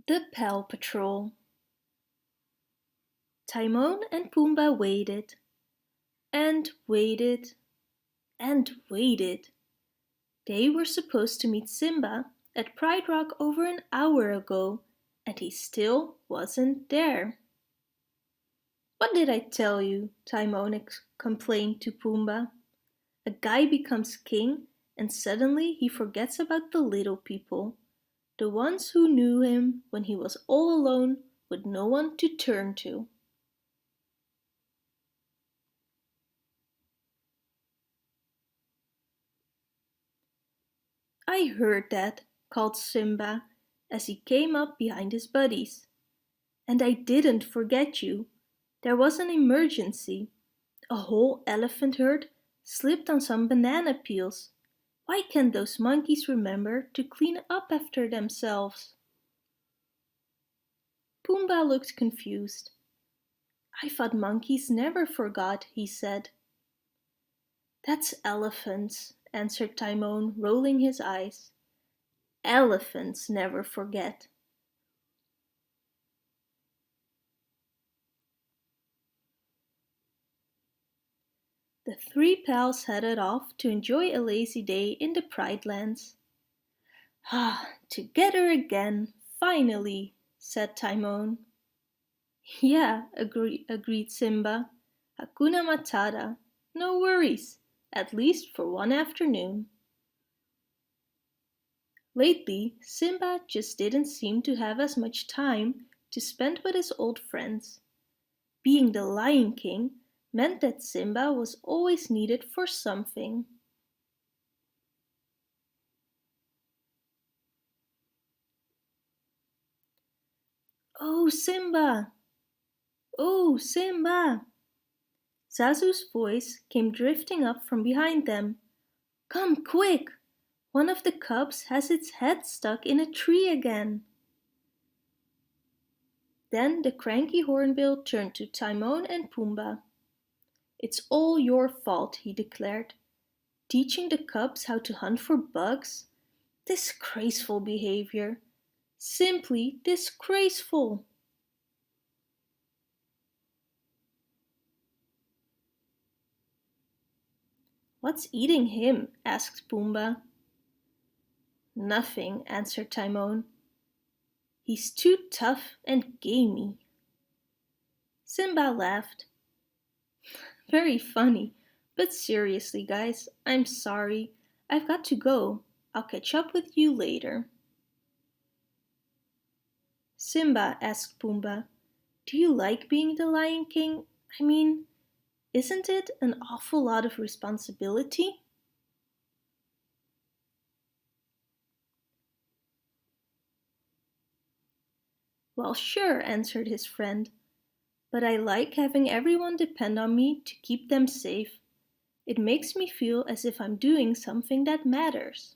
The Paw Patrol. Timon and Pumbaa waited and waited and waited. They were supposed to meet Simba at Pride Rock over an hour ago, and he still wasn't there. What did I tell you? Timon complained to Pumbaa. A guy becomes king and suddenly he forgets about the little people, the ones who knew him when he was all alone with no one to turn to. I heard that, called Simba as he came up behind his buddies. And I didn't forget you. There was an emergency. A whole elephant herd slipped on some banana peels. Why can't those monkeys remember to clean up after themselves? Pumbaa looked confused. I thought monkeys never forgot, he said. That's elephants, answered Timon, rolling his eyes. Elephants never forget. The three pals headed off to enjoy a lazy day in the Pride Lands. Ah, together again, finally, said Timon. Yeah, agreed Simba. Hakuna Matata. No worries, at least for one afternoon. Lately, Simba just didn't seem to have as much time to spend with his old friends. Being the Lion King meant that Simba was always needed for something. Oh, Simba! Oh, Simba! Zazu's voice came drifting up from behind them. Come quick! One of the cubs has its head stuck in a tree again. Then the cranky hornbill turned to Timon and Pumbaa. It's all your fault, he declared. Teaching the cubs how to hunt for bugs? Disgraceful behavior. Simply disgraceful. What's eating him? Asked Pumbaa. Nothing, answered Timon. He's too tough and gamey. Simba laughed. Very funny. But seriously, guys, I'm sorry. I've got to go. I'll catch up with you later. Simba asked Pumbaa, do you like being the Lion King? I mean, isn't it an awful lot of responsibility? Well, sure, answered his friend, but I like having everyone depend on me to keep them safe. It makes me feel as if I'm doing something that matters.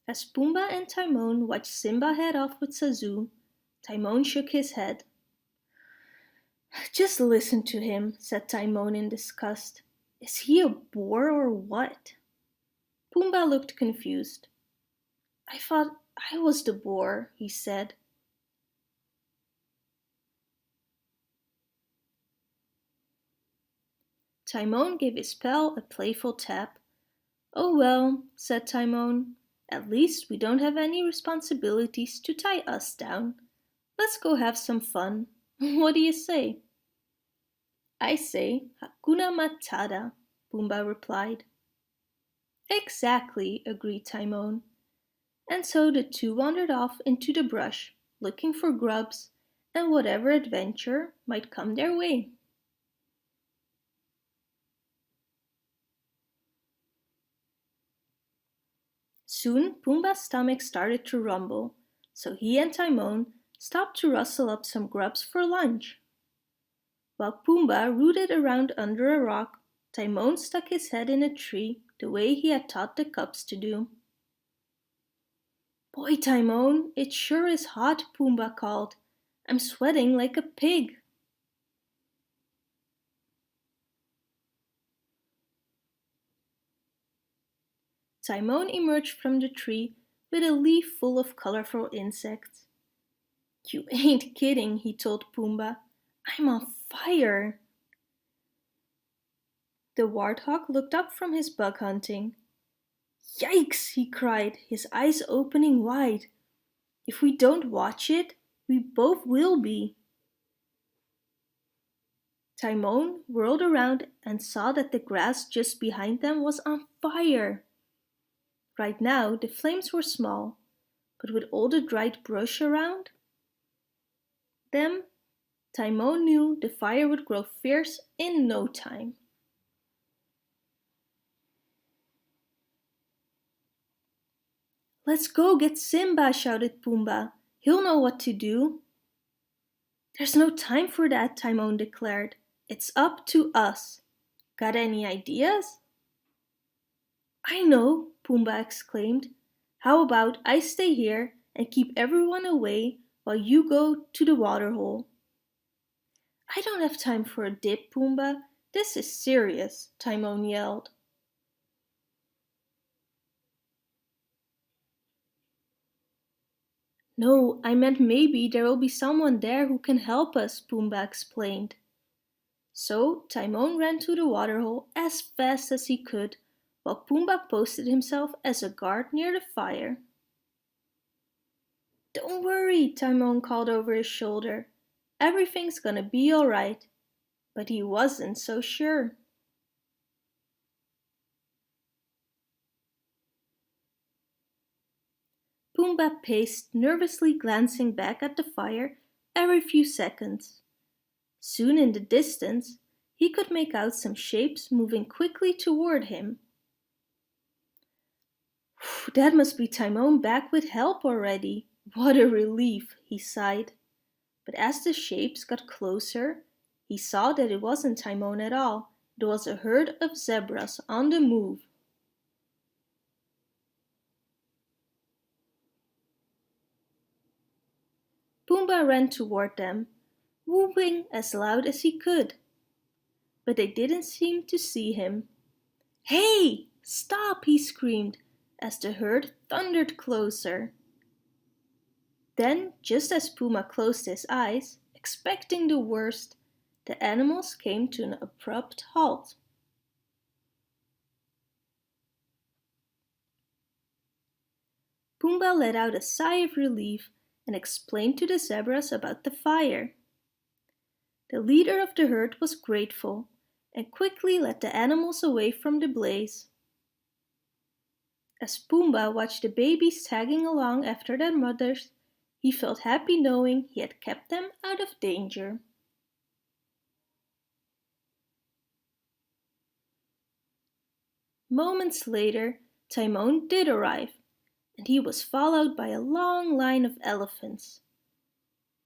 As Pumbaa and Timon watched Simba head off with Zazu, Timon shook his head. Just listen to him, said Timon in disgust. Is he a boar or what? Pumbaa looked confused. I thought I was the boar, he said. Timon gave his pal a playful tap. Oh well, said Timon. At least we don't have any responsibilities to tie us down. Let's go have some fun. What do you say? I say Hakuna Matata, Pumbaa replied. Exactly, agreed Timon. And so the two wandered off into the brush, looking for grubs and whatever adventure might come their way. Soon Pumbaa's stomach started to rumble, so he and Timon stopped to rustle up some grubs for lunch. While Pumbaa rooted around under a rock, Timon stuck his head in a tree the way he had taught the cubs to do. Boy, Timon, it sure is hot, Pumbaa called. I'm sweating like a pig. Timon emerged from the tree with a leaf full of colorful insects. You ain't kidding, he told Pumbaa. I'm on fire. The warthog looked up from his bug hunting. Yikes, he cried, his eyes opening wide. If we don't watch it, we both will be. Timon whirled around and saw that the grass just behind them was on fire. Right now, the flames were small, but with all the dried brush around them, Timon knew the fire would grow fierce in no time. Let's go get Simba, shouted Pumbaa. He'll know what to do. There's no time for that, Timon declared. It's up to us. Got any ideas? I know, Pumbaa exclaimed. How about I stay here and keep everyone away while you go to the waterhole? I don't have time for a dip, Pumbaa. This is serious, Timon yelled. No, I meant maybe there will be someone there who can help us, Pumbaa explained. So Timon ran to the waterhole as fast as he could, while Pumbaa posted himself as a guard near the fire. Don't worry, Timon called over his shoulder. Everything's gonna be alright. But he wasn't so sure. Pumbaa paced, nervously glancing back at the fire every few seconds. Soon in the distance, he could make out some shapes moving quickly toward him. That must be Timon back with help already. What a relief, he sighed. But as the shapes got closer, he saw that it wasn't Timon at all. It was a herd of zebras on the move. Pumbaa ran toward them, whooping as loud as he could. But they didn't seem to see him. Hey! Stop! He screamed as the herd thundered closer. Then, just as Pumbaa closed his eyes, expecting the worst, the animals came to an abrupt halt. Pumbaa let out a sigh of relief and explained to the zebras about the fire. The leader of the herd was grateful and quickly led the animals away from the blaze. As Pumbaa watched the babies tagging along after their mothers, he felt happy knowing he had kept them out of danger. Moments later, Timon did arrive, and he was followed by a long line of elephants.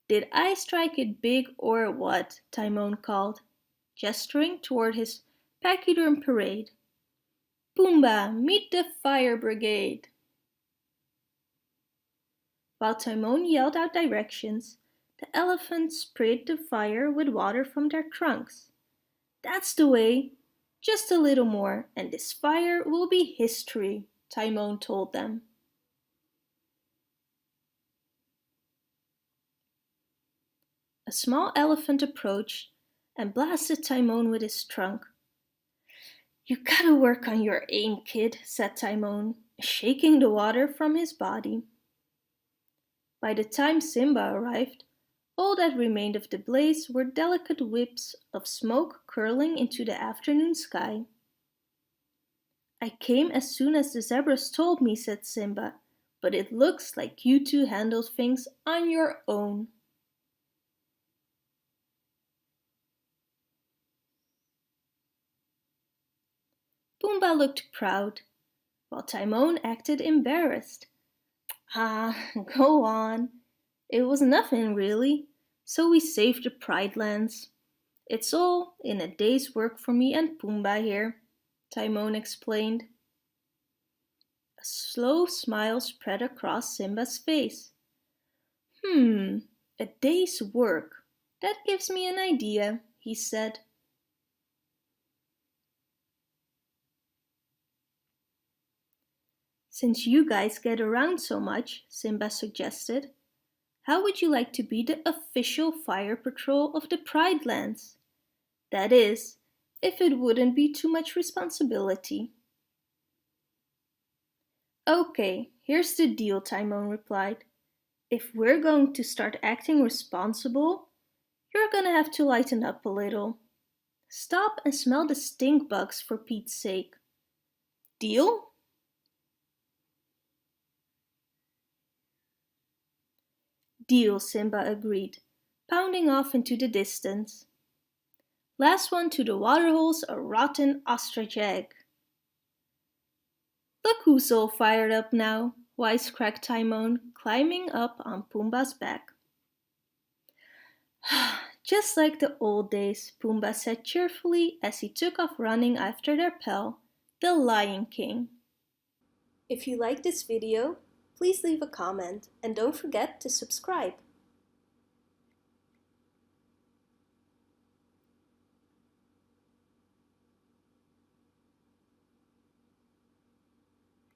Did I strike it big or what? Timon called, gesturing toward his pachyderm parade. Pumbaa, meet the fire brigade! While Timon yelled out directions, the elephants sprayed the fire with water from their trunks. That's the way! Just a little more, and this fire will be history, Timon told them. A small elephant approached and blasted Timon with his trunk. You gotta work on your aim, kid, said Timon, shaking the water from his body. By the time Simba arrived, all that remained of the blaze were delicate wisps of smoke curling into the afternoon sky. I came as soon as the zebras told me, said Simba, but it looks like you two handled things on your own. Pumbaa looked proud, while Timon acted embarrassed. Ah, go on. It was nothing really, so we saved the Pride Lands. It's all in a day's work for me and Pumbaa here, Timon explained. A slow smile spread across Simba's face. A day's work. That gives me an idea, he said. Since you guys get around so much, Simba suggested, how would you like to be the official fire patrol of the Pride Lands? That is, if it wouldn't be too much responsibility. Okay, here's the deal, Timon replied. If we're going to start acting responsible, you're gonna have to lighten up a little. Stop and smell the stink bugs for Pete's sake. Deal? Deal, Simba agreed, pounding off into the distance. Last one to the waterhole's a rotten ostrich egg. Look who's all fired up now, wisecracked Timon, climbing up on Pumbaa's back. Just like the old days, Pumbaa said cheerfully as he took off running after their pal, the Lion King. If you like this video, please leave a comment and don't forget to subscribe.